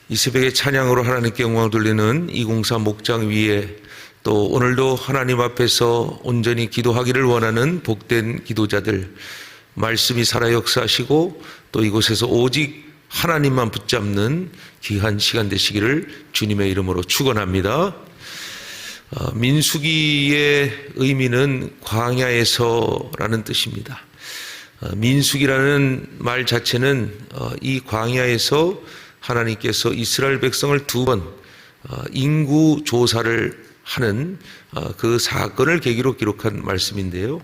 이 새벽에 찬양으로 하나님께 영광을 돌리는 204 목장 위에 또 오늘도 하나님 앞에서 온전히 기도하기를 원하는 복된 기도자들, 말씀이 살아 역사하시고 또 이곳에서 오직 하나님만 붙잡는 귀한 시간 되시기를 주님의 이름으로 축원합니다. 민수기의 의미는 광야에서라는 뜻입니다. 민수기라는 말 자체는 이 광야에서 하나님께서 이스라엘 백성을 두 번 인구 조사를 하는 그 사건을 계기로 기록한 말씀인데요.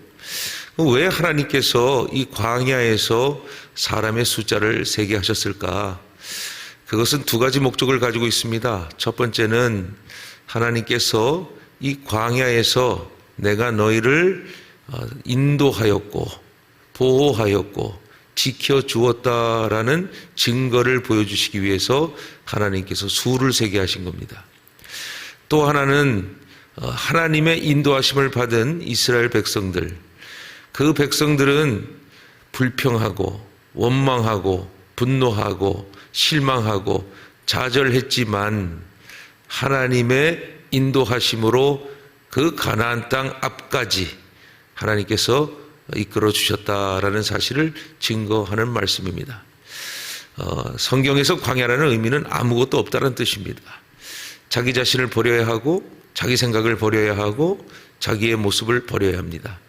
왜 하나님께서 이 광야에서 사람의 숫자를 세게 하셨을까? 그것은 두 가지 목적을 가지고 있습니다. 첫 번째는 하나님께서 이 광야에서 내가 너희를 인도하였고 보호하였고 지켜주었다라는 증거를 보여주시기 위해서 하나님께서 수를 세게 하신 겁니다. 또 하나는 하나님의 인도하심을 받은 이스라엘 백성들, 그 백성들은 불평하고 원망하고 분노하고 실망하고 좌절했지만 하나님의 인도하심으로 그 가나안 땅 앞까지 하나님께서 이끌어 주셨다라는 사실을 증거하는 말씀입니다. 성경에서 광야라는 의미는 아무것도 없다는 뜻입니다. 자기 자신을 버려야 하고 자기 생각을 버려야 하고 자기의 모습을 버려야 합니다.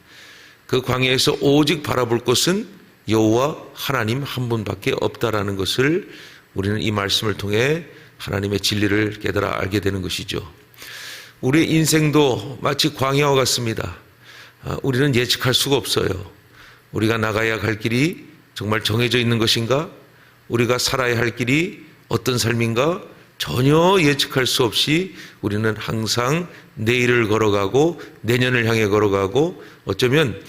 그 광야에서 오직 바라볼 것은 여호와 하나님 한 분밖에 없다라는 것을 우리는 이 말씀을 통해 하나님의 진리를 깨달아 알게 되는 것이죠. 우리의 인생도 마치 광야와 같습니다. 우리는 예측할 수가 없어요. 우리가 나가야 할 길이 정말 정해져 있는 것인가? 우리가 살아야 할 길이 어떤 삶인가? 전혀 예측할 수 없이 우리는 항상 내일을 걸어가고 내년을 향해 걸어가고 어쩌면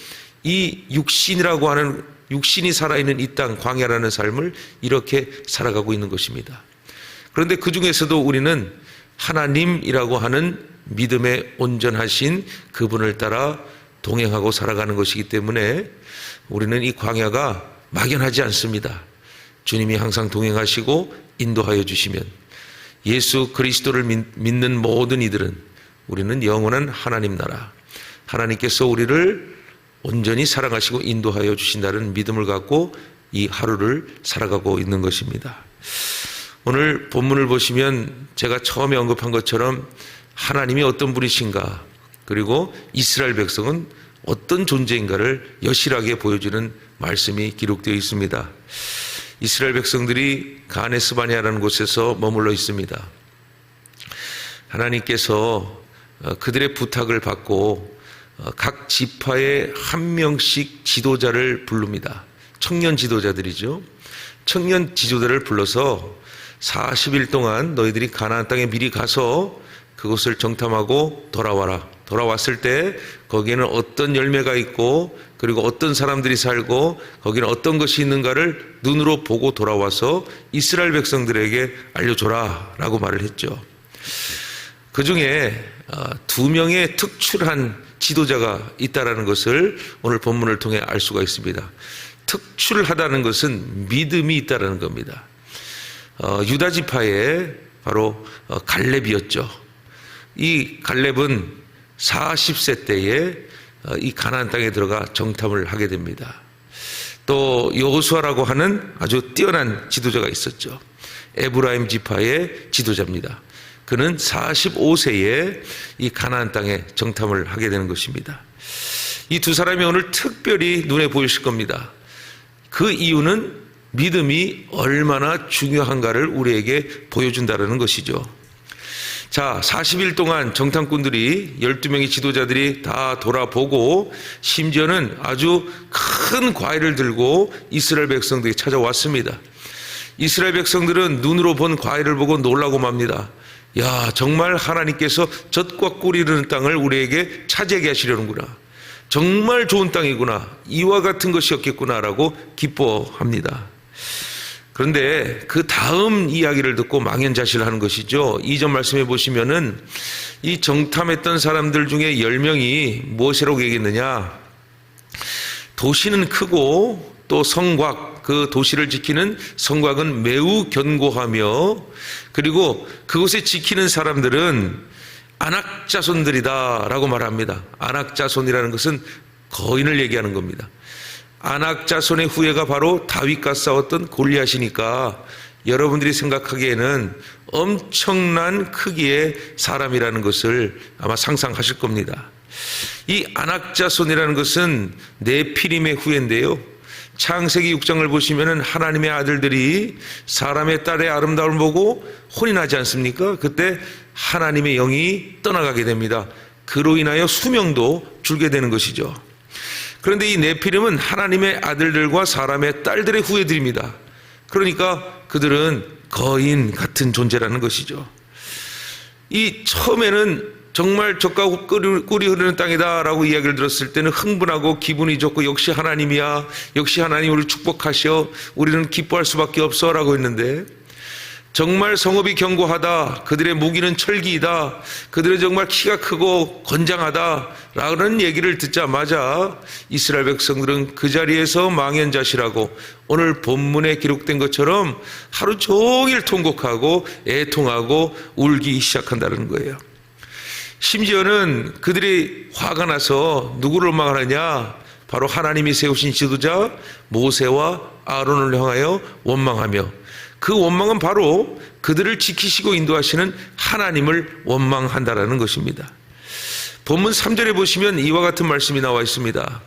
이 육신이라고 하는 육신이 살아있는 이 땅 광야라는 삶을 이렇게 살아가고 있는 것입니다. 그런데 그 중에서도 우리는 하나님이라고 하는 믿음에 온전하신 그분을 따라 동행하고 살아가는 것이기 때문에 우리는 이 광야가 막연하지 않습니다. 주님이 항상 동행하시고 인도하여 주시면 예수 그리스도를 믿는 모든 이들은 우리는 영원한 하나님 나라, 하나님께서 우리를 온전히 사랑하시고 인도하여 주신다는 믿음을 갖고 이 하루를 살아가고 있는 것입니다. 오늘 본문을 보시면 제가 처음에 언급한 것처럼 하나님이 어떤 분이신가, 그리고 이스라엘 백성은 어떤 존재인가를 여실하게 보여주는 말씀이 기록되어 있습니다. 이스라엘 백성들이 가데스 바네아라는 곳에서 머물러 있습니다. 하나님께서 그들의 부탁을 받고 각 지파에 한 명씩 지도자를 부릅니다. 청년 지도자들이죠. 청년 지도자를 불러서 40일 동안 너희들이 가나안 땅에 미리 가서 그곳을 정탐하고 돌아와라. 돌아왔을 때 거기에는 어떤 열매가 있고 그리고 어떤 사람들이 살고 거기는 어떤 것이 있는가를 눈으로 보고 돌아와서 이스라엘 백성들에게 알려줘라 라고 말을 했죠. 그 중에 2명의 특출한 지도자가 있다는 것을 오늘 본문을 통해 알 수가 있습니다. 특출하다는 것은 믿음이 있다는 겁니다. 유다 지파의 바로 갈렙이었죠. 이 갈렙은 40세 때에 이 가나안 땅에 들어가 정탐을 하게 됩니다. 또 여호수아라고 하는 아주 뛰어난 지도자가 있었죠. 에브라임 지파의 지도자입니다. 그는 45세에 이 가나안 땅에 정탐을 하게 되는 것입니다. 이 두 사람이 오늘 특별히 눈에 보이실 겁니다. 그 이유는 믿음이 얼마나 중요한가를 우리에게 보여준다는 것이죠. 자, 40일 동안 정탐꾼들이 12명의 지도자들이 다 돌아보고 심지어는 아주 큰 과일을 들고 이스라엘 백성들이 찾아왔습니다. 이스라엘 백성들은 눈으로 본 과일을 보고 놀라고 맙니다. 야, 정말 하나님께서 젖과 꿀이 흐르는 땅을 우리에게 차지하게 하시려는구나. 정말 좋은 땅이구나. 이와 같은 것이었겠구나라고 기뻐합니다. 그런데 그 다음 이야기를 듣고 망연자실하는 것이죠. 2절 말씀해 보시면은 이 정탐했던 사람들 중에 10명이 무엇이라고 얘기했느냐? 도시는 크고 또 성곽 그 도시를 지키는 성곽은 매우 견고하며, 그리고 그곳에 지키는 사람들은 안악 자손들이다라고 말합니다. 안악 자손이라는 것은 거인을 얘기하는 겁니다. 안악 자손의 후예가 바로 다윗과 싸웠던 골리앗이니까 여러분들이 생각하기에는 엄청난 크기의 사람이라는 것을 아마 상상하실 겁니다. 이 안악 자손이라는 것은 네피림의 후예인데요, 창세기 6장을 보시면은 하나님의 아들들이 사람의 딸의 아름다움을 보고 혼이 나지 않습니까? 그때 하나님의 영이 떠나가게 됩니다. 그로 인하여 수명도 줄게 되는 것이죠. 그런데 이 네피림은 하나님의 아들들과 사람의 딸들의 후예들입니다. 그러니까 그들은 거인 같은 존재라는 것이죠. 이 처음에는 정말 젖과 꿀이 흐르는 땅이다라고 이야기를 들었을 때는 흥분하고 기분이 좋고, 역시 하나님이야, 역시 하나님 우리를 축복하셔, 우리는 기뻐할 수밖에 없어 라고 했는데, 정말 성읍이 견고하다, 그들의 무기는 철기이다, 그들은 정말 키가 크고 건장하다 라는 얘기를 듣자마자 이스라엘 백성들은 그 자리에서 망연자실하고 오늘 본문에 기록된 것처럼 하루 종일 통곡하고 애통하고 울기 시작한다는 거예요. 심지어는 그들이 화가 나서 누구를 원망하느냐? 바로 하나님이 세우신 지도자 모세와 아론을 향하여 원망하며, 그 원망은 바로 그들을 지키시고 인도하시는 하나님을 원망한다라는 것입니다. 본문 3절에 보시면 이와 같은 말씀이 나와 있습니다.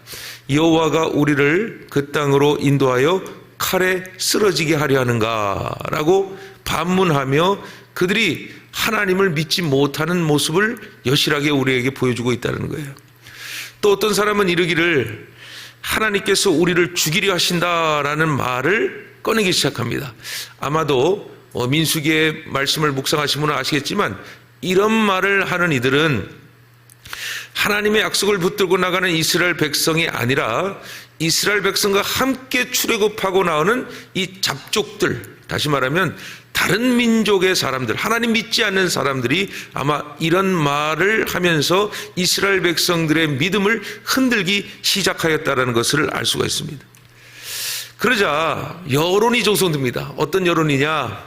여호와가 우리를 그 땅으로 인도하여 칼에 쓰러지게 하려 하는가? 라고 반문하며 그들이 하나님을 믿지 못하는 모습을 여실하게 우리에게 보여주고 있다는 거예요. 또 어떤 사람은 이르기를 하나님께서 우리를 죽이려 하신다라는 말을 꺼내기 시작합니다. 아마도 민수기의 말씀을 묵상하신 분은 아시겠지만, 이런 말을 하는 이들은 하나님의 약속을 붙들고 나가는 이스라엘 백성이 아니라 이스라엘 백성과 함께 출애굽하고 나오는 이 잡족들, 다시 말하면 다른 민족의 사람들, 하나님 믿지 않는 사람들이 아마 이런 말을 하면서 이스라엘 백성들의 믿음을 흔들기 시작하였다는 것을 알 수가 있습니다. 그러자 여론이 조성됩니다. 어떤 여론이냐?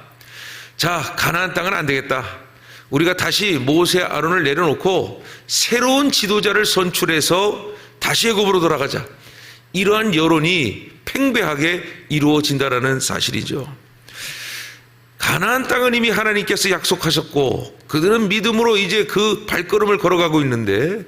자, 가나안 땅은 안 되겠다. 우리가 다시 모세 아론을 내려놓고 새로운 지도자를 선출해서 다시 애굽으로 돌아가자. 이러한 여론이 팽배하게 이루어진다라는 사실이죠. 가나안 땅은 이미 하나님께서 약속하셨고 그들은 믿음으로 이제 그 발걸음을 걸어가고 있는데,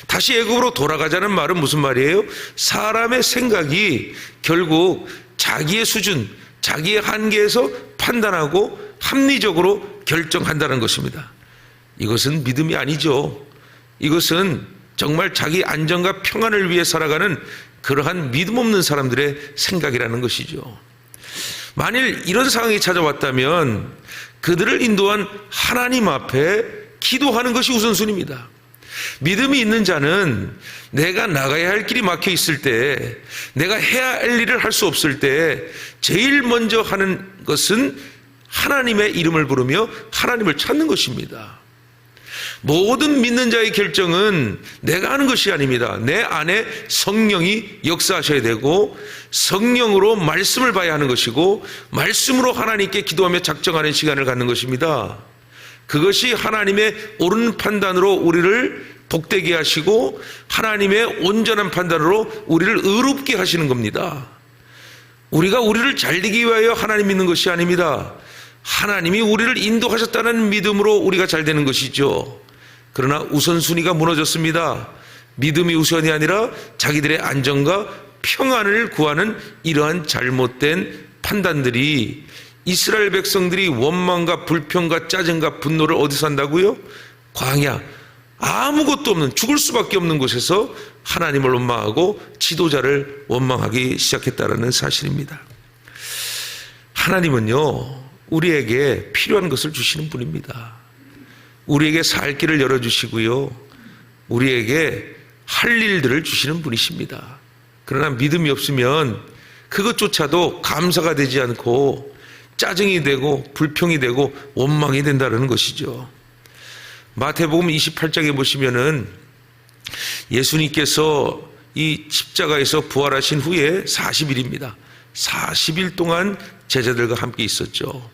다시 애굽으로 돌아가자는 말은 무슨 말이에요? 사람의 생각이 결국 자기의 수준, 자기의 한계에서 판단하고 합리적으로 결정한다는 것입니다. 이것은 믿음이 아니죠. 이것은 정말 자기 안정과 평안을 위해 살아가는 그러한 믿음 없는 사람들의 생각이라는 것이죠. 만일 이런 상황이 찾아왔다면 그들을 인도한 하나님 앞에 기도하는 것이 우선순위입니다. 믿음이 있는 자는 내가 나가야 할 길이 막혀 있을 때, 내가 해야 할 일을 할 수 없을 때 제일 먼저 하는 것은 하나님의 이름을 부르며 하나님을 찾는 것입니다. 모든 믿는 자의 결정은 내가 하는 것이 아닙니다. 내 안에 성령이 역사하셔야 되고, 성령으로 말씀을 봐야 하는 것이고, 말씀으로 하나님께 기도하며 작정하는 시간을 갖는 것입니다. 그것이 하나님의 옳은 판단으로 우리를 복되게 하시고 하나님의 온전한 판단으로 우리를 의롭게 하시는 겁니다. 우리가 우리를 잘되기 위하여 하나님 믿는 것이 아닙니다. 하나님이 우리를 인도하셨다는 믿음으로 우리가 잘 되는 것이죠. 그러나 우선순위가 무너졌습니다. 믿음이 우선이 아니라 자기들의 안정과 평안을 구하는 이러한 잘못된 판단들이, 이스라엘 백성들이 원망과 불평과 짜증과 분노를 어디서 한다고요? 광야, 아무것도 없는, 죽을 수밖에 없는 곳에서 하나님을 원망하고 지도자를 원망하기 시작했다는 사실입니다. 하나님은요, 우리에게 필요한 것을 주시는 분입니다. 우리에게 살 길을 열어주시고요, 우리에게 할 일들을 주시는 분이십니다. 그러나 믿음이 없으면 그것조차도 감사가 되지 않고 짜증이 되고 불평이 되고 원망이 된다는 것이죠. 마태복음 28장에 보시면은 예수님께서 이 십자가에서 부활하신 후에 40일입니다. 40일 동안 제자들과 함께 있었죠.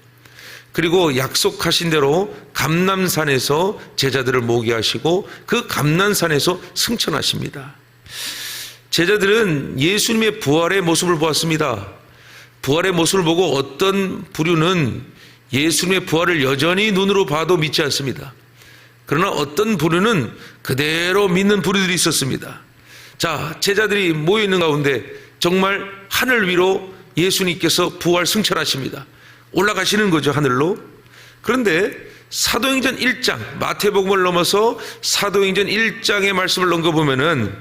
그리고 약속하신 대로 감람산에서 제자들을 모게 하시고 그 감람산에서 승천하십니다. 제자들은 예수님의 부활의 모습을 보았습니다. 부활의 모습을 보고 어떤 부류는 예수님의 부활을 여전히 눈으로 봐도 믿지 않습니다. 그러나 어떤 부류는 그대로 믿는 부류들이 있었습니다. 자, 제자들이 모여있는 가운데 정말 하늘 위로 예수님께서 부활 승천하십니다. 올라가시는 거죠, 하늘로. 그런데 사도행전 1장, 마태복음을 넘어서 사도행전 1장의 말씀을 넘겨보면은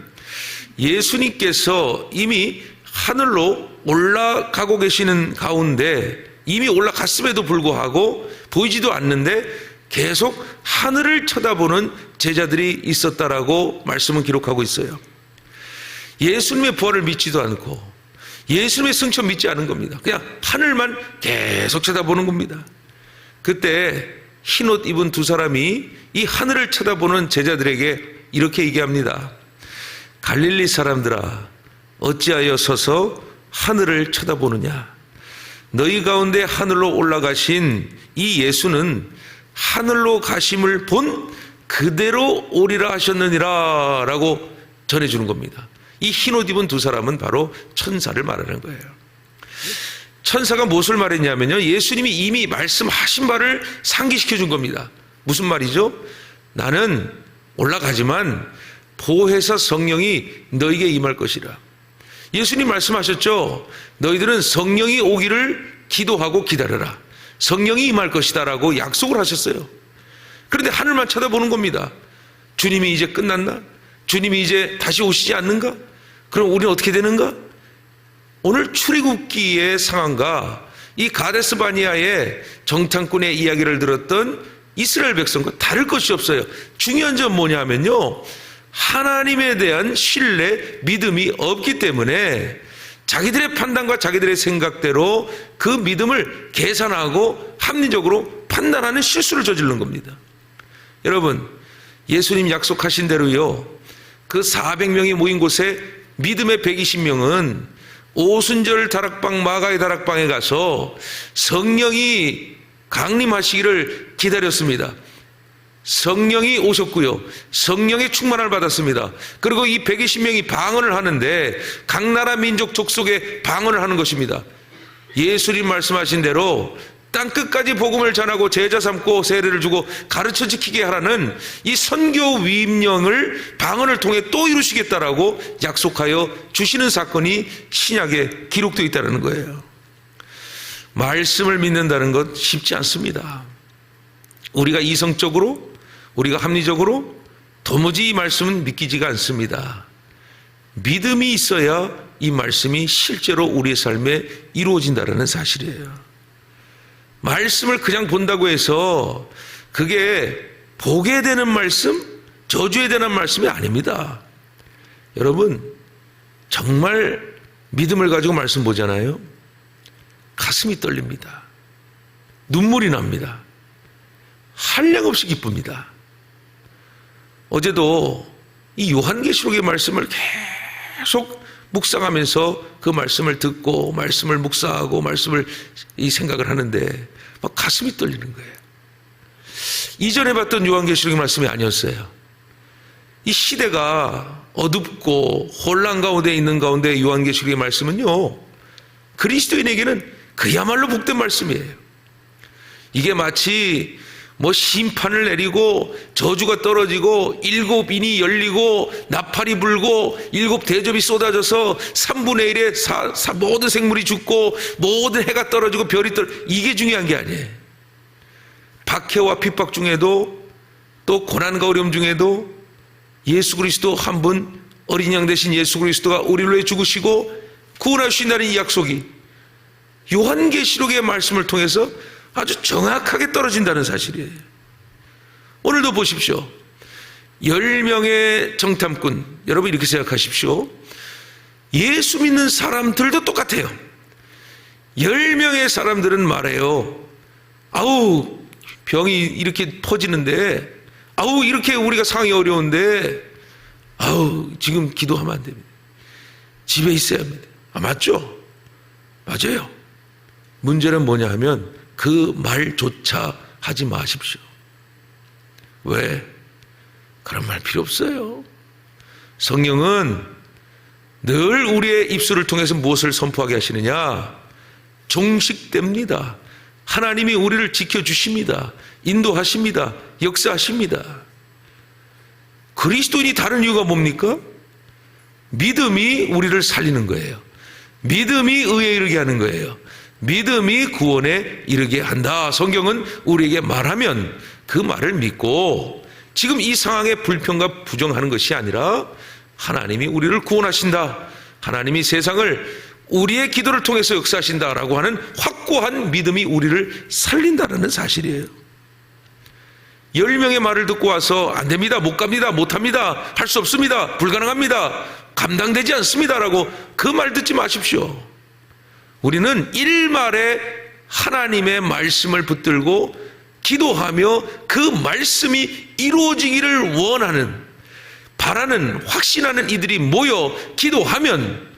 예수님께서 이미 하늘로 올라가고 계시는 가운데 이미 올라갔음에도 불구하고 보이지도 않는데 계속 하늘을 쳐다보는 제자들이 있었다라고 말씀은 기록하고 있어요. 예수님의 부활을 믿지도 않고 예수님의 승천 믿지 않은 겁니다. 그냥 하늘만 계속 쳐다보는 겁니다. 그때 흰옷 입은 두 사람이 이 하늘을 쳐다보는 제자들에게 이렇게 얘기합니다. 갈릴리 사람들아, 어찌하여 서서 하늘을 쳐다보느냐? 너희 가운데 하늘로 올라가신 이 예수는 하늘로 가심을 본 그대로 오리라 하셨느니라 라고 전해주는 겁니다. 이 흰옷 입은 두 사람은 바로 천사를 말하는 거예요. 천사가 무엇을 말했냐면요, 예수님이 이미 말씀하신 바를 상기시켜 준 겁니다. 무슨 말이죠? 나는 올라가지만 보혜사 성령이 너에게 임할 것이라. 예수님 말씀하셨죠. 너희들은 성령이 오기를 기도하고 기다려라. 성령이 임할 것이다 라고 약속을 하셨어요. 그런데 하늘만 쳐다보는 겁니다. 주님이 이제 끝났나? 주님이 이제 다시 오시지 않는가? 그럼 우리는 어떻게 되는가? 오늘 출애굽기의 상황과 이 가데스 바니아의 정탐꾼의 이야기를 들었던 이스라엘 백성과 다를 것이 없어요. 중요한 점은 뭐냐면요, 하나님에 대한 신뢰, 믿음이 없기 때문에 자기들의 판단과 자기들의 생각대로 그 믿음을 계산하고 합리적으로 판단하는 실수를 저지르는 겁니다. 여러분, 예수님 약속하신 대로요, 그 400명이 모인 곳에 믿음의 120명은 오순절 다락방, 마가의 다락방에 가서 성령이 강림하시기를 기다렸습니다. 성령이 오셨고요, 성령의 충만을 받았습니다. 그리고 이 120명이 방언을 하는데 각 나라 민족 족속에 방언을 하는 것입니다. 예수님 말씀하신 대로 땅끝까지 복음을 전하고 제자 삼고 세례를 주고 가르쳐 지키게 하라는 이 선교 위임령을 방언을 통해 또 이루시겠다라고 약속하여 주시는 사건이 신약에 기록되어 있다는 거예요. 말씀을 믿는다는 것 쉽지 않습니다. 우리가 이성적으로, 우리가 합리적으로 도무지 이 말씀은 믿기지가 않습니다. 믿음이 있어야 이 말씀이 실제로 우리의 삶에 이루어진다는 사실이에요. 말씀을 그냥 본다고 해서 그게 보게 되는 말씀, 저주에 대한 말씀이 아닙니다. 여러분, 정말 믿음을 가지고 말씀 보잖아요. 가슴이 떨립니다. 눈물이 납니다. 한량없이 기쁩니다. 어제도 이 요한계시록의 말씀을 계속 묵상하면서 그 말씀을 듣고 말씀을 묵상하고 말씀을 이 생각을 하는데 막 가슴이 떨리는 거예요. 이전에 봤던 요한계시록의 말씀이 아니었어요. 이 시대가 어둡고 혼란 가운데 있는 가운데 요한계시록의 말씀은요, 그리스도인에게는 그야말로 복된 말씀이에요. 이게 마치 뭐 심판을 내리고 저주가 떨어지고 7인이 열리고 나팔이 불고 7 대접이 쏟아져서 3분의 1의 모든 생물이 죽고 모든 해가 떨어지고 별이 이게 중요한 게 아니에요. 박해와 핍박 중에도 또 고난과 어려움 중에도 예수 그리스도 한 분, 어린 양 되신 예수 그리스도가 우리를 위해 죽으시고 구원하신다는 이 약속이 요한계시록의 말씀을 통해서 아주 정확하게 떨어진다는 사실이에요. 오늘도 보십시오. 10명의 정탐꾼, 여러분 이렇게 생각하십시오. 예수 믿는 사람들도 똑같아요. 10명의 사람들은 말해요. 아우, 병이 이렇게 퍼지는데, 아우, 이렇게 우리가 상황이 어려운데, 아우, 지금 기도하면 안 됩니다. 집에 있어야 합니다. 아, 맞죠? 맞아요. 문제는 뭐냐 하면 그 말조차 하지 마십시오. 왜? 그런 말 필요 없어요. 성령은 늘 우리의 입술을 통해서 무엇을 선포하게 하시느냐? 종식됩니다. 하나님이 우리를 지켜주십니다. 인도하십니다. 역사하십니다. 그리스도인이 다른 이유가 뭡니까? 믿음이 우리를 살리는 거예요. 믿음이 의에 이르게 하는 거예요. 믿음이 구원에 이르게 한다. 성경은 우리에게 말하면 그 말을 믿고 지금 이 상황에 불평과 부정하는 것이 아니라 하나님이 우리를 구원하신다. 하나님이 세상을 우리의 기도를 통해서 역사하신다라고 하는 확고한 믿음이 우리를 살린다는 사실이에요. 10명의 말을 듣고 와서 안 됩니다, 못 갑니다, 못 합니다, 할 수 없습니다, 불가능합니다, 감당되지 않습니다라고 그 말 듣지 마십시오. 우리는 일말에 하나님의 말씀을 붙들고 기도하며 그 말씀이 이루어지기를 원하는, 바라는, 확신하는 이들이 모여 기도하면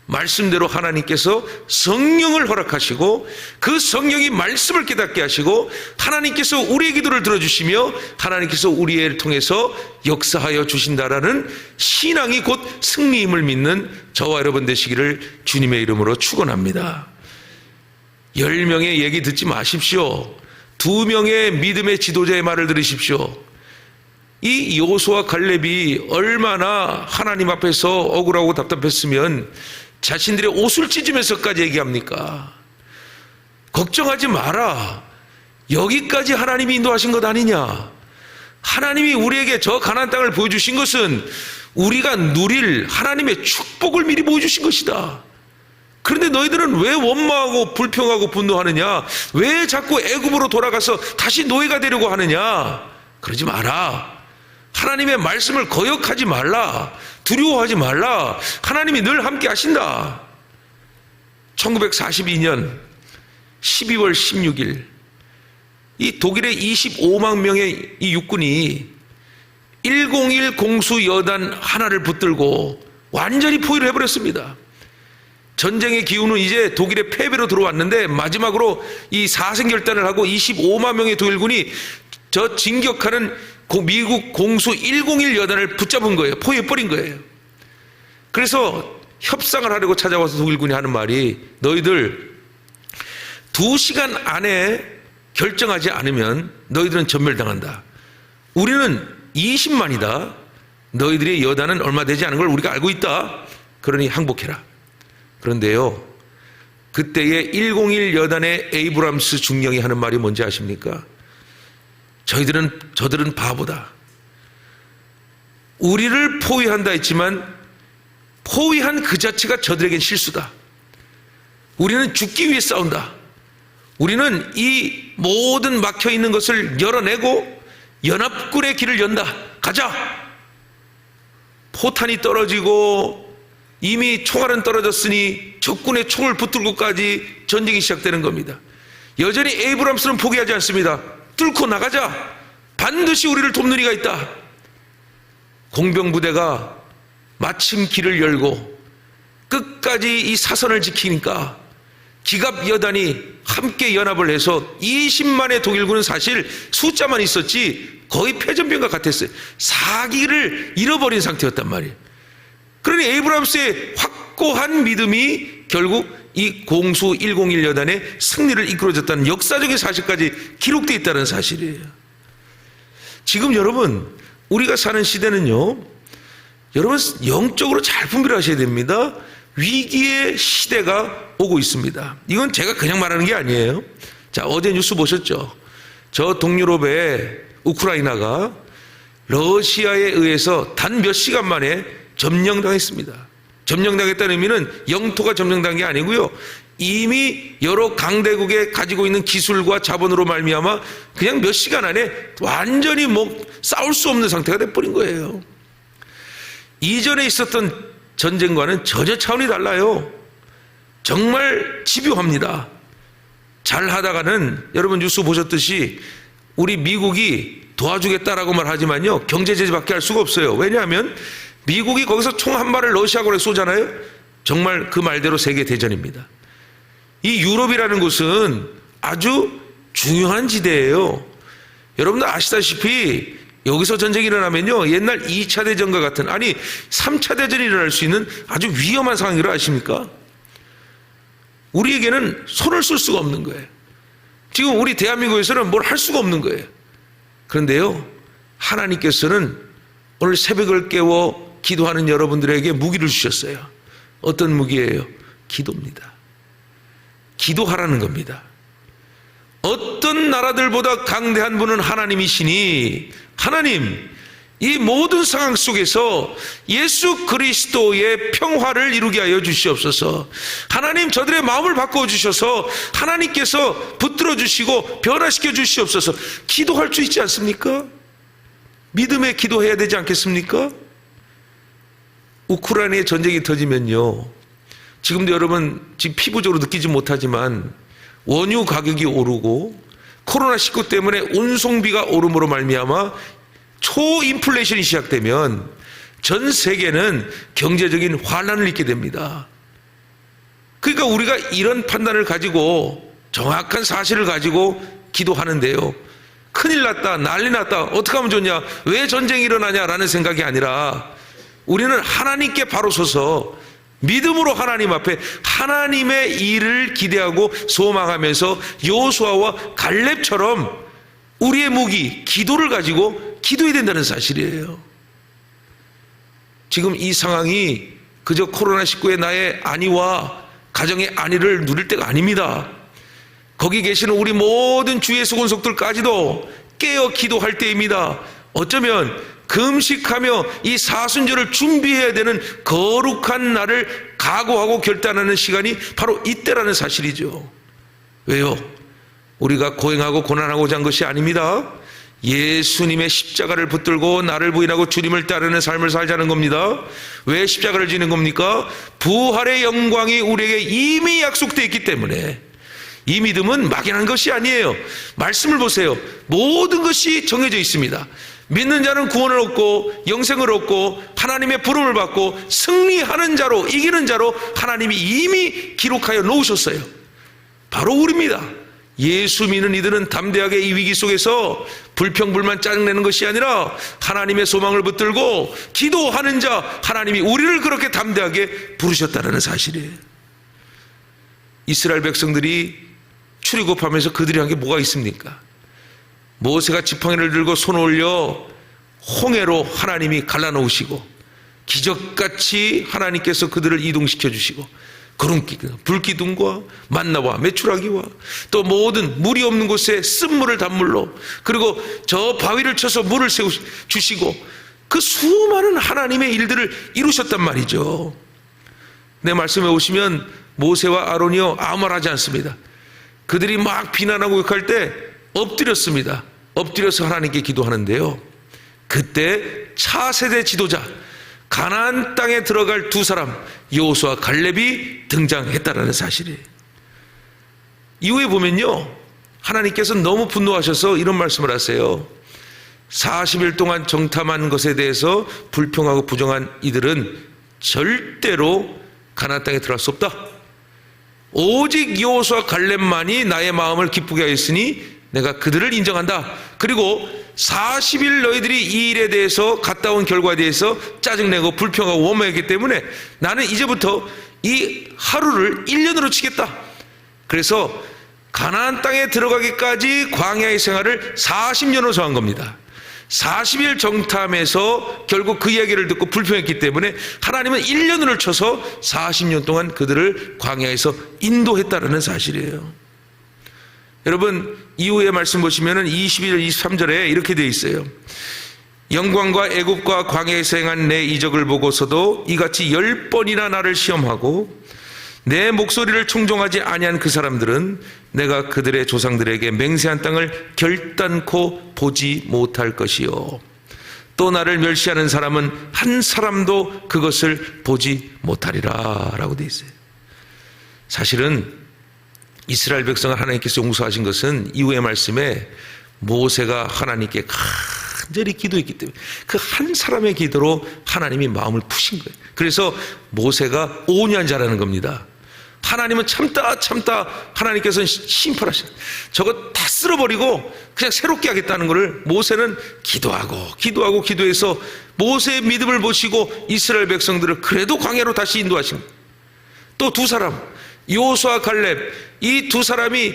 말씀대로 하나님께서 성령을 허락하시고 그 성령이 말씀을 깨닫게 하시고 하나님께서 우리의 기도를 들어주시며 하나님께서 우리를 통해서 역사하여 주신다라는 신앙이 곧 승리임을 믿는 저와 여러분 되시기를 주님의 이름으로 축원합니다. 10명의 얘기 듣지 마십시오. 2명의 믿음의 지도자의 말을 들으십시오. 이 여호수아 갈렙이 얼마나 하나님 앞에서 억울하고 답답했으면 자신들의 옷을 찢으면서까지 얘기합니까? 걱정하지 마라. 여기까지 하나님이 인도하신 것 아니냐? 하나님이 우리에게 저 가나안 땅을 보여주신 것은 우리가 누릴 하나님의 축복을 미리 보여주신 것이다. 그런데 너희들은 왜 원망하고 불평하고 분노하느냐? 왜 자꾸 애굽으로 돌아가서 다시 노예가 되려고 하느냐? 그러지 마라. 하나님의 말씀을 거역하지 말라. 두려워하지 말라. 하나님이 늘 함께 하신다. 1942년 12월 16일 이 독일의 25만 명의 이 육군이 101 공수 여단 하나를 붙들고 완전히 포위를 해버렸습니다. 전쟁의 기운은 이제 독일의 패배로 들어왔는데 마지막으로 이 사생결단을 하고 25만 명의 독일군이 저 진격하는 미국 공수 101 여단을 붙잡은 거예요. 포위해버린 거예요. 그래서 협상을 하려고 찾아와서 독일군이 하는 말이 너희들 2시간 안에 결정하지 않으면 너희들은 전멸당한다. 우리는 20만이다. 너희들의 여단은 얼마 되지 않은 걸 우리가 알고 있다. 그러니 항복해라. 그런데요, 그때의 101 여단의 에이브람스 중령이 하는 말이 뭔지 아십니까? 저들은 바보다. 우리를 포위한다 했지만 포위한 그 자체가 저들에겐 실수다. 우리는 죽기 위해 싸운다. 우리는 이 모든 막혀있는 것을 열어내고 연합군의 길을 연다. 가자. 포탄이 떨어지고 이미 총알은 떨어졌으니 적군의 총을 붙들고까지 전쟁이 시작되는 겁니다. 여전히 에이브람스는 포기하지 않습니다. 뚫고 나가자. 반드시 우리를 돕는 이가 있다. 공병부대가 마침 길을 열고 끝까지 이 사선을 지키니까 기갑여단이 함께 연합을 해서 20만의 독일군은 사실 숫자만 있었지 거의 패전병과 같았어요. 사기를 잃어버린 상태였단 말이에요. 그러니 에이브람스의 확고한 믿음이 결국 이 공수 101 여단의 승리를 이끌어줬다는 역사적인 사실까지 기록되어 있다는 사실이에요. 지금 여러분 우리가 사는 시대는요, 여러분 영적으로 잘 분별을 하셔야 됩니다. 위기의 시대가 오고 있습니다. 이건 제가 그냥 말하는 게 아니에요. 자, 어제 뉴스 보셨죠? 저 동유럽의 우크라이나가 러시아에 의해서 단 몇 시간 만에 점령당했습니다. 점령당했다는 의미는 영토가 점령당한 게 아니고요, 이미 여러 강대국에 가지고 있는 기술과 자본으로 말미암아 그냥 몇 시간 안에 완전히 싸울 수 없는 상태가 돼버린 거예요. 이전에 있었던 전쟁과는 전혀 차원이 달라요. 정말 집요합니다. 잘 하다가는 여러분 뉴스 보셨듯이 우리 미국이 도와주겠다라고 말하지만요, 경제 제재밖에 할 수가 없어요. 왜냐하면 미국이 거기서 총 한 발을 러시아군에 쏘잖아요. 정말 그 말대로 세계 대전입니다. 이 유럽이라는 곳은 아주 중요한 지대예요. 여러분들 아시다시피 여기서 전쟁이 일어나면요, 옛날 2차 대전과 같은, 아니 3차 대전이 일어날 수 있는 아주 위험한 상황인 걸 아십니까? 우리에게는 손을 쓸 수가 없는 거예요. 지금 우리 대한민국에서는 뭘 할 수가 없는 거예요. 그런데요, 하나님께서는 오늘 새벽을 깨워 기도하는 여러분들에게 무기를 주셨어요. 어떤 무기예요? 기도입니다. 기도하라는 겁니다. 어떤 나라들보다 강대한 분은 하나님이시니, 하나님, 이 모든 상황 속에서 예수 그리스도의 평화를 이루게 하여 주시옵소서. 하나님, 저들의 마음을 바꿔 주셔서 하나님께서 붙들어 주시고 변화시켜 주시옵소서. 기도할 수 있지 않습니까? 믿음의 기도해야 되지 않겠습니까? 우크라이나에 전쟁이 터지면요, 지금도 여러분 지금 피부적으로 느끼지 못하지만 원유 가격이 오르고 코로나19 때문에 운송비가 오름으로 말미암아 초인플레이션이 시작되면 전 세계는 경제적인 환란을 입게 됩니다. 그러니까 우리가 이런 판단을 가지고 정확한 사실을 가지고 기도하는데요, 큰일 났다, 난리 났다, 어떻게 하면 좋냐, 왜 전쟁이 일어나냐라는 생각이 아니라 우리는 하나님께 바로 서서 믿음으로 하나님 앞에 하나님의 일을 기대하고 소망하면서 여호수아와 갈렙처럼 우리의 무기 기도를 가지고 기도해야 된다는 사실이에요. 지금 이 상황이 그저 코로나19의 나의 안위와 가정의 안위를 누릴 때가 아닙니다. 거기 계시는 우리 모든 주의 수군속들까지도 깨어 기도할 때입니다. 어쩌면 금식하며 이 사순절을 준비해야 되는 거룩한 날을 각오하고 결단하는 시간이 바로 이때라는 사실이죠. 왜요? 우리가 고행하고 고난하고자 한 것이 아닙니다. 예수님의 십자가를 붙들고 나를 부인하고 주님을 따르는 삶을 살자는 겁니다. 왜 십자가를 지는 겁니까? 부활의 영광이 우리에게 이미 약속되어 있기 때문에. 이 믿음은 막연한 것이 아니에요. 말씀을 보세요. 모든 것이 정해져 있습니다. 믿는 자는 구원을 얻고 영생을 얻고 하나님의 부름을 받고 승리하는 자로, 이기는 자로 하나님이 이미 기록하여 놓으셨어요. 바로 우리입니다. 예수 믿는 이들은 담대하게 이 위기 속에서 불평불만 짜증내는 것이 아니라 하나님의 소망을 붙들고 기도하는 자, 하나님이 우리를 그렇게 담대하게 부르셨다는 사실이에요. 이스라엘 백성들이 출애굽하면서 그들이 한 게 뭐가 있습니까? 모세가 지팡이를 들고 손을 올려 홍해로 하나님이 갈라놓으시고 기적같이 하나님께서 그들을 이동시켜 주시고 불기둥과 만나와 메추라기와 또 모든 물이 없는 곳에 쓴물을 단물로, 그리고 저 바위를 쳐서 물을 주시고 그 수많은 하나님의 일들을 이루셨단 말이죠. 내 말씀에 오시면 모세와 아론이요 아무 말 하지 않습니다. 그들이 막 비난하고 욕할 때 엎드렸습니다. 엎드려서 하나님께 기도하는데요, 그때 차세대 지도자 가나안 땅에 들어갈 두 사람 여호수아 갈렙이 등장했다라는 사실이에요. 이후에 보면요, 하나님께서 너무 분노하셔서 이런 말씀을 하세요. 40일 동안 정탐한 것에 대해서 불평하고 부정한 이들은 절대로 가나안 땅에 들어갈 수 없다. 오직 여호수아 갈렙만이 나의 마음을 기쁘게 하였으니 내가 그들을 인정한다. 그리고 40일 너희들이 이 일에 대해서 갔다 온 결과에 대해서 짜증내고 불평하고 원망했기 때문에 나는 이제부터 이 하루를 1년으로 치겠다. 그래서 가나안 땅에 들어가기까지 광야의 생활을 40년으로 정한 겁니다. 40일 정탐에서 결국 그 이야기를 듣고 불평했기 때문에 하나님은 1년을 쳐서 40년 동안 그들을 광야에서 인도했다는 사실이에요. 여러분, 이후의 말씀 보시면 22절 23절에 이렇게 되어 있어요. 영광과 애굽과 광야에서 행한 내 이적을 보고서도 이같이 10번이나 나를 시험하고 내 목소리를 청종하지 아니한 그 사람들은 내가 그들의 조상들에게 맹세한 땅을 결단코 보지 못할 것이요, 또 나를 멸시하는 사람은 한 사람도 그것을 보지 못하리라 라고 되어 있어요. 사실은 이스라엘 백성을 하나님께서 용서하신 것은 이후의 말씀에 모세가 하나님께 간절히 기도했기 때문에 그 한 사람의 기도로 하나님이 마음을 푸신 거예요. 그래서 모세가 온유한 자라는 겁니다. 하나님은 참다 하나님께서는 심판하시는, 저거 다 쓸어버리고 그냥 새롭게 하겠다는 것을 모세는 기도해서 모세의 믿음을 보시고 이스라엘 백성들을 그래도 광야로 다시 인도하신. 또 두 사람, 여호수아 갈렙, 이 두 사람이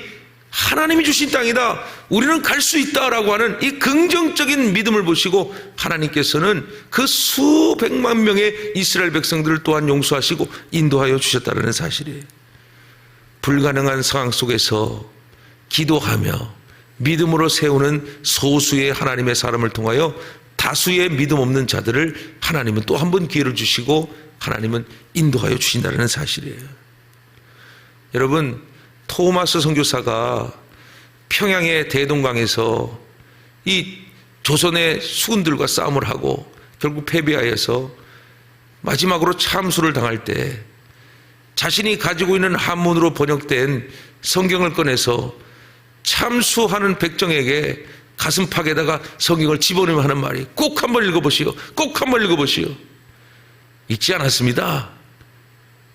하나님이 주신 땅이다, 우리는 갈 수 있다라고 하는 이 긍정적인 믿음을 보시고 하나님께서는 그 수백만 명의 이스라엘 백성들을 또한 용서하시고 인도하여 주셨다는 사실이에요. 불가능한 상황 속에서 기도하며 믿음으로 세우는 소수의 하나님의 사람을 통하여 다수의 믿음 없는 자들을 하나님은 또 한 번 기회를 주시고 하나님은 인도하여 주신다는 사실이에요. 여러분, 토마스 선교사가 평양의 대동강에서 이 조선의 수군들과 싸움을 하고 결국 패배하여서 마지막으로 참수를 당할 때 자신이 가지고 있는 한문으로 번역된 성경을 꺼내서 참수하는 백정에게 가슴팍에다가 성경을 집어넣으며 하는 말이, 꼭 한번 읽어보시오, 꼭 한번 읽어보시오. 읽지 않았습니다.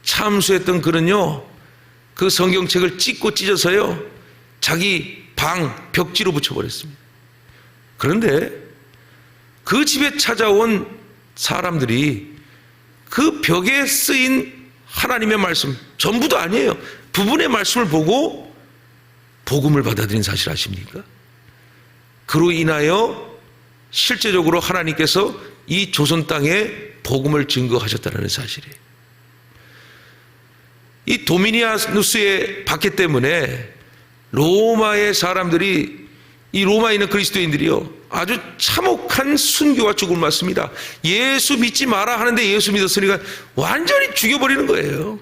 참수했던 그는요, 그 성경책을 찢어서요 자기 방 벽지로 붙여버렸습니다. 그런데 그 집에 찾아온 사람들이 그 벽에 쓰인 하나님의 말씀, 전부도 아니에요, 부분의 말씀을 보고 복음을 받아들인 사실 아십니까? 그로 인하여 실제적으로 하나님께서 이 조선 땅에 복음을 증거하셨다는 사실이에요. 이 도미니아누스의 박해 때문에 로마의 사람들이, 이 로마에 있는 그리스도인들이요, 아주 참혹한 순교와 죽음을 맞습니다. 예수 믿지 마라 하는데 예수 믿었으니까 완전히 죽여버리는 거예요.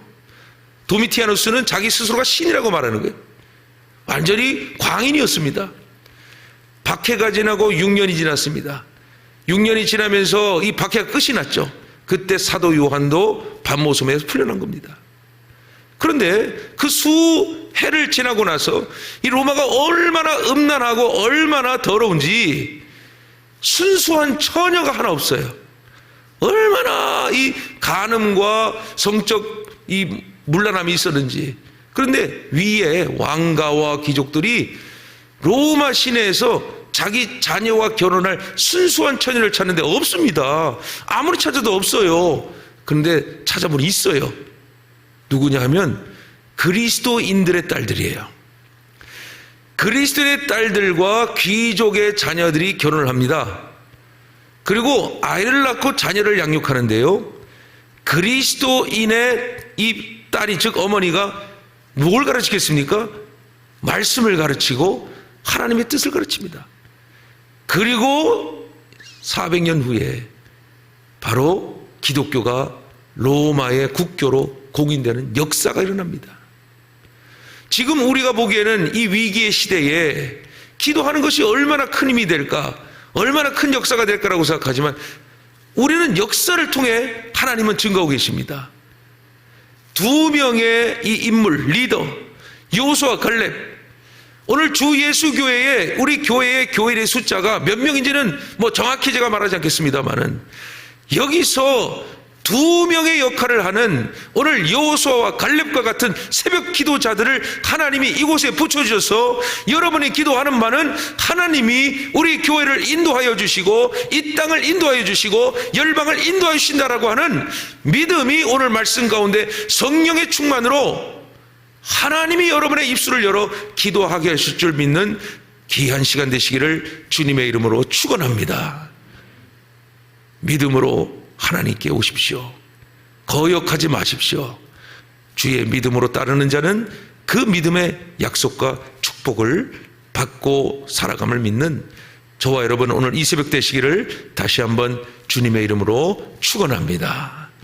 도미티아누스는 자기 스스로가 신이라고 말하는 거예요. 완전히 광인이었습니다. 박해가 지나고 6년이 지났습니다. 6년이 지나면서 이 박해가 끝이 났죠. 그때 사도 요한도 반모섬에서 풀려난 겁니다. 그런데 그 수해를 지나고 나서 이 로마가 얼마나 음란하고 얼마나 더러운지 순수한 처녀가 하나 없어요. 얼마나 이 간음과 성적 이 문란함이 있었는지. 그런데 위에 왕가와 귀족들이 로마 시내에서 자기 자녀와 결혼할 순수한 처녀를 찾는데 없습니다. 아무리 찾아도 없어요. 그런데 찾아보니 있어요. 누구냐 하면 그리스도인들의 딸들이에요. 그리스도의 딸들과 귀족의 자녀들이 결혼을 합니다. 그리고 아이를 낳고 자녀를 양육하는데요, 그리스도인의 이 딸이, 즉 어머니가 뭘 가르치겠습니까? 말씀을 가르치고 하나님의 뜻을 가르칩니다. 그리고 400년 후에 바로 기독교가 로마의 국교로 공인되는 역사가 일어납니다. 지금 우리가 보기에는 이 위기의 시대에 기도하는 것이 얼마나 큰 힘이 될까, 얼마나 큰 역사가 될까라고 생각하지만 우리는 역사를 통해 하나님은 증거하고 계십니다. 두 명의 이 인물, 리더, 여호수아 갈렙. 오늘 주 예수 교회에, 우리 교회의 교인의 숫자가 몇 명인지는 뭐 정확히 제가 말하지 않겠습니다만은, 여기서 두 명의 역할을 하는 오늘 여호수아와 갈렙과 같은 새벽 기도자들을 하나님이 이곳에 붙여주셔서 여러분이 기도하는 바는 하나님이 우리 교회를 인도하여 주시고 이 땅을 인도하여 주시고 열방을 인도하여 주신다라고 하는 믿음이 오늘 말씀 가운데 성령의 충만으로 하나님이 여러분의 입술을 열어 기도하게 하실 줄 믿는 귀한 시간 되시기를 주님의 이름으로 축원합니다. 믿음으로 하나님께 오십시오. 거역하지 마십시오. 주의 믿음으로 따르는 자는 그 믿음의 약속과 축복을 받고 살아감을 믿는 저와 여러분 오늘 이 새벽 되시기를 다시 한번 주님의 이름으로 축원합니다.